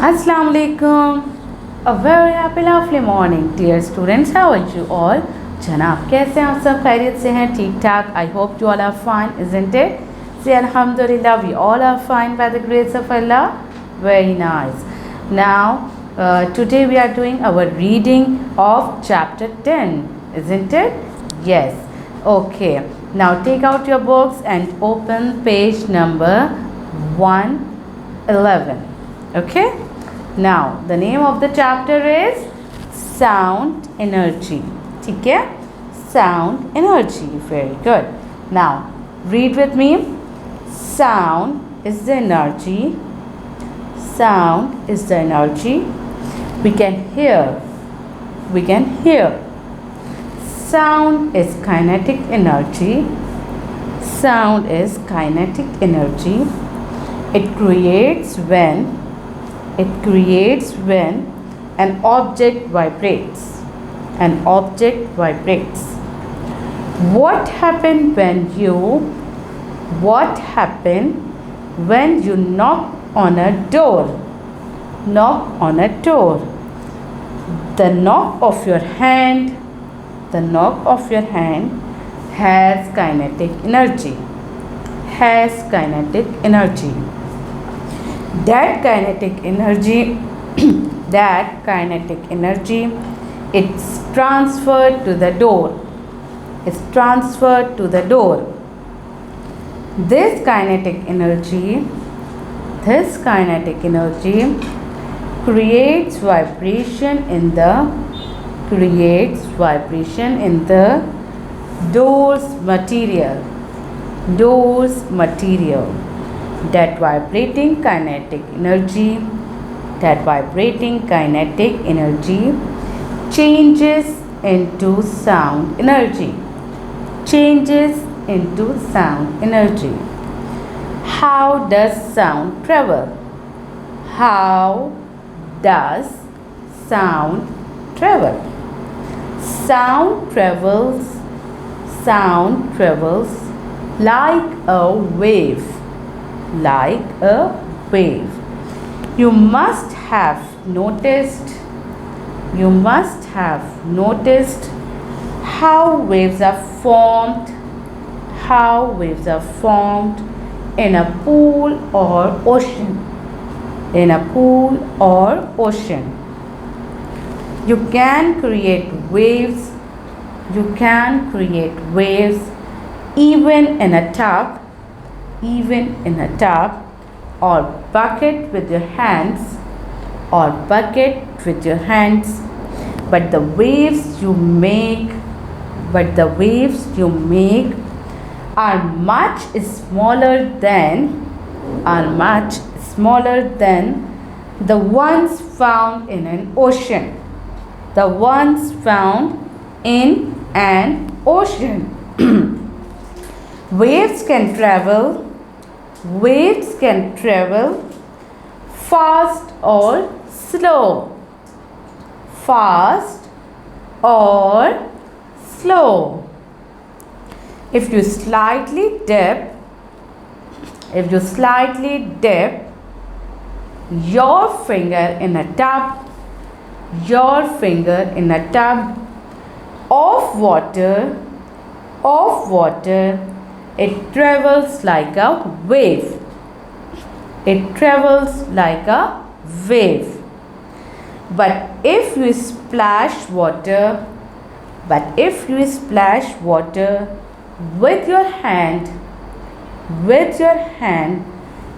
Assalamu alaikum. A very happy lovely morning dear students. How are you all? जनाब कैसे हैं आप सब? खैरियत से हैं? ठीक ठाक? I hope you all are fine, isn't it? Say Alhamdulillah, we all are fine by the grace of Allah. Very nice. Now today we are doing our reading of chapter 10, isn't it? Yes. Okay. Now take out your books and open page number 111. Okay. Now the name of the chapter is sound energy. ठीक है? Sound energy. Very good. Now read with me. Sound is the energy. Sound is the energy we can hear. We can hear. Sound is kinetic energy. Sound is kinetic energy. It creates when an object vibrates. An object vibrates. What happened when you knock on a door? Knock on a door. The knock of your hand has kinetic energy. Has kinetic energy. That kinetic energy it's transferred to the door. It's transferred to the door. This kinetic energy creates vibration in the door's material. That vibrating kinetic energy changes into sound energy. How does sound travel? Sound travels like a wave. You must have noticed how waves are formed in a pool or ocean. You can create waves even in a tub or bucket with your hands. But the waves you make are much smaller than the ones found in an ocean. Waves can travel fast or slow. If you slightly dip your finger in a tub of water, it travels like a wave. But if you splash water with your hand,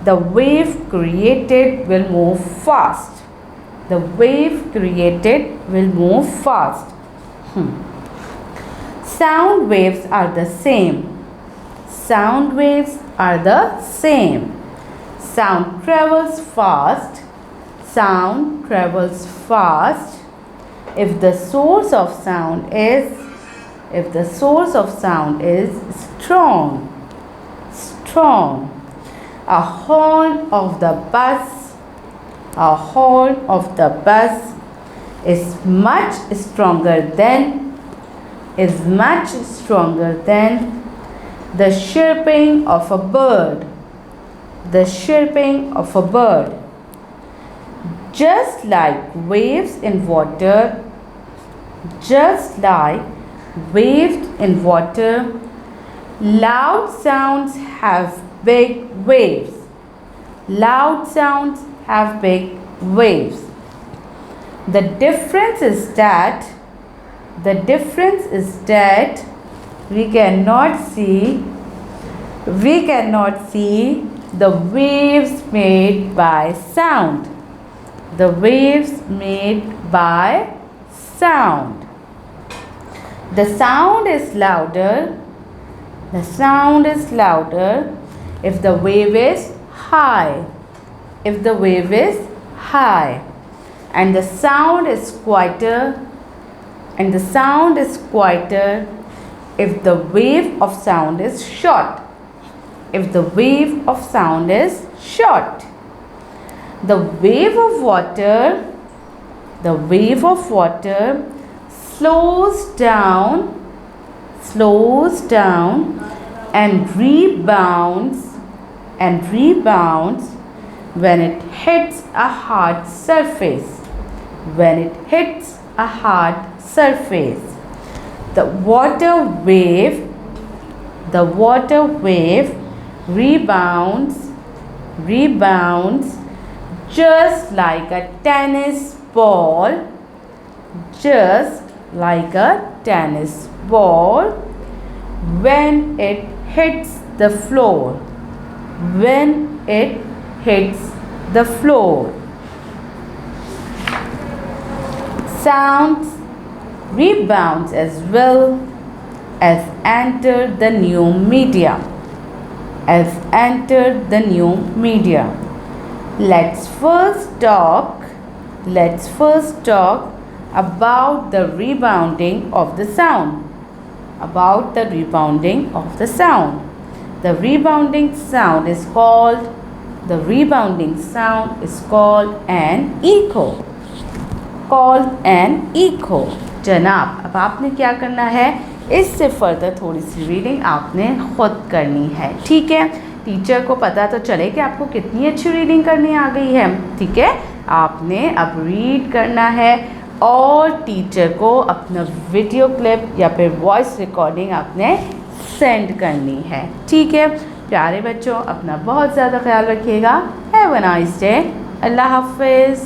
the wave created will move fast. Sound waves are the same. Sound travels fast if the source of sound is strong. A horn of the bus is much stronger than the chirping of a bird. just like waves in water, just like waves in water, loud sounds have big waves. Loud sounds have big waves. The difference is that we cannot see the waves made by sound. The waves made by sound. The sound is louder. The sound is louder if the wave is high. If the wave is high. And the sound is quieter. And the sound is quieter if the wave of sound is short. If the wave of sound is short. The wave of water slows down and rebounds when it hits a hard surface. When it hits a hard surface. The water wave rebounds just like a tennis ball. Just like a tennis ball when it hits the floor. When it hits the floor. Sounds rebounds as well as enter the new media. Let's first talk about the rebounding of the sound. The rebounding sound is called an echo. जनाब, अब आपने क्या करना है, इससे further थोड़ी सी reading आपने खुद करनी है. ठीक है, टीचर को पता तो चले कि आपको कितनी अच्छी रीडिंग करनी आ गई है. ठीक है, आपने अब रीड करना है और टीचर को अपना वीडियो क्लिप या फिर वॉइस रिकॉर्डिंग आपने सेंड करनी है. ठीक है प्यारे बच्चों, अपना बहुत ज़्यादा ख्याल रखिएगा. Have a nice day. Allah हाफिज़.